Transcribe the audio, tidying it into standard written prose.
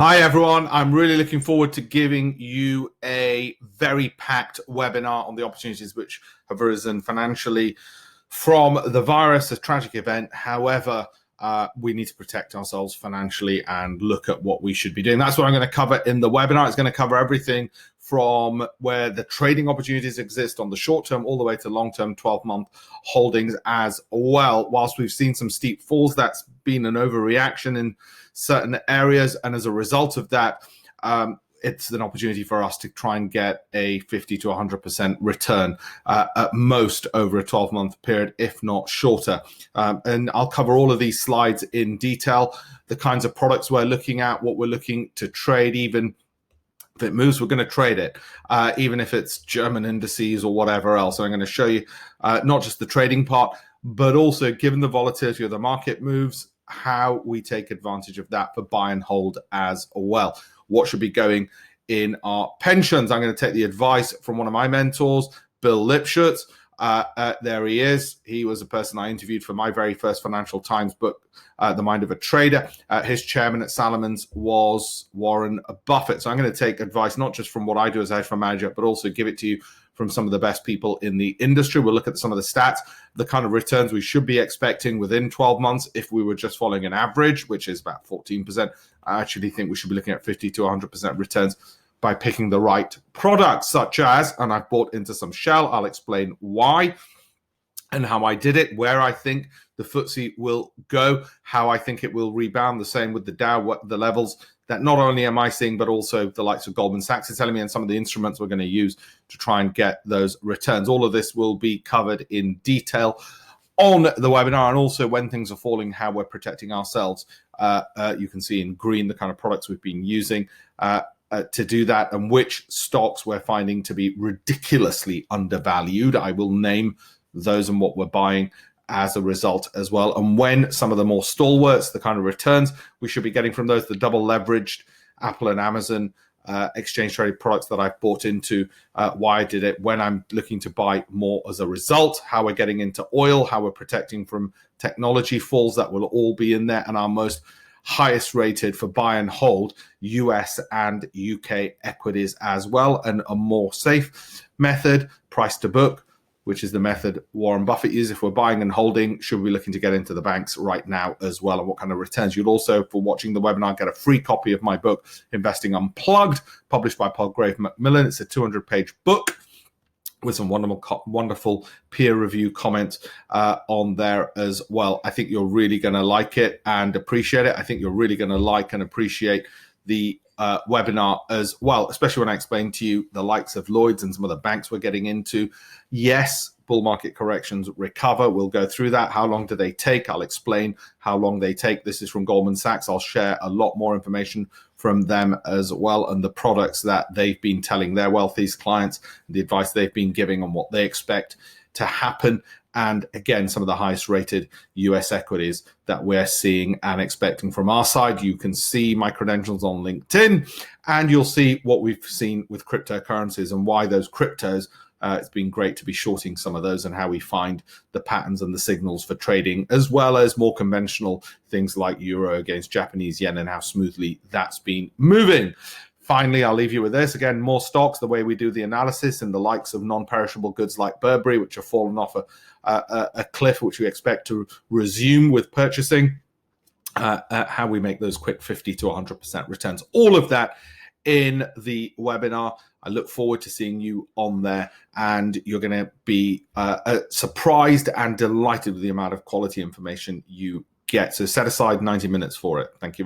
Hi everyone, I'm really looking forward to giving you a very packed webinar on the opportunities which have arisen financially from the virus, a tragic event. However, we need to protect ourselves financially and look at what we should be doing. That's what I'm going to cover in the webinar. It's going to cover everything from where the trading opportunities exist on the short term all the way to long-term 12-month holdings as well. Whilst we've seen some steep falls, that's been an overreaction in certain areas, and as a result of that, it's an opportunity for us to try and get a 50 to 100% return at most over a 12-month period, if not shorter. And I'll cover all of these slides in detail, the kinds of products we're looking at, what we're looking to trade. Even if it moves, we're going to trade it, even if it's German indices or whatever else. So I'm going to show you not just the trading part, but also, given the volatility of the market moves, how we take advantage of that for buy and hold as well. What should be going in our pensions? I'm going to take the advice from one of my mentors, Bill Lipschutz. There he is. He was a person I interviewed for my very first Financial Times book, The Mind of a Trader. His chairman at Salomons was Warren Buffett. So I'm going to take advice not just from what I do as a hedge fund manager, but also give it to you from some of the best people in the industry. We'll look at some of the stats, the kind of returns we should be expecting within 12 months if we were just following an average, which is about 14%. I actually think we should be looking at 50 to 100% returns by picking the right products, such as, and I've bought into some Shell, I'll explain why and how I did it, where I think the FTSE will go, how I think it will rebound, the same with the Dow, what the levels that not only am I seeing, but also the likes of Goldman Sachs are telling me, and some of the instruments we're going to use to try and get those returns. All of this will be covered in detail on the webinar, and also when things are falling, how we're protecting ourselves. You can see in green the kind of products we've been using to do that, and which stocks we're finding to be ridiculously undervalued. I will name those and what we're buying as a result as well. And when some of the more stalwarts, the kind of returns we should be getting from those, the double leveraged Apple and Amazon exchange traded products that I've bought into, why I did it, when I'm looking to buy more as a result, how we're getting into oil, how we're protecting from technology falls, that will all be in there, and our most highest rated for buy and hold US and UK equities as well, and a more safe method, price to book, which is the method Warren Buffett uses. If we're buying and holding, should we be looking to get into the banks right now as well, and what kind of returns? You'll also, for watching the webinar, get a free copy of my book, Investing Unplugged, published by Palgrave Macmillan. It's a 200-page book with some wonderful peer review comments on there as well. I think you're really going to like it and appreciate it. I think you're really going to like and appreciate the webinar as well, especially when I explain to you the likes of Lloyd's and some of the banks we're getting into. Yes, bull market corrections recover. We'll go through that. How long do they take? I'll explain how long they take. This is from Goldman Sachs. I'll share a lot more information from them as well, and the products that they've been telling their wealthiest clients, the advice they've been giving on what they expect to happen. And again, some of the highest rated US equities that we're seeing and expecting from our side. You can see my credentials on LinkedIn, and you'll see what we've seen with cryptocurrencies and why those cryptos, it's been great to be shorting some of those, and how we find the patterns and the signals for trading, as well as more conventional things like euro against Japanese yen and how smoothly that's been moving. Finally, I'll leave you with this. Again, more stocks, the way we do the analysis, and the likes of non-perishable goods like Burberry, which have fallen off a cliff, which we expect to resume with purchasing, how we make those quick 50 to 100% returns. All of that in the webinar. I look forward to seeing you on there, and you're going to be surprised and delighted with the amount of quality information you get. So set aside 90 minutes for it. Thank you.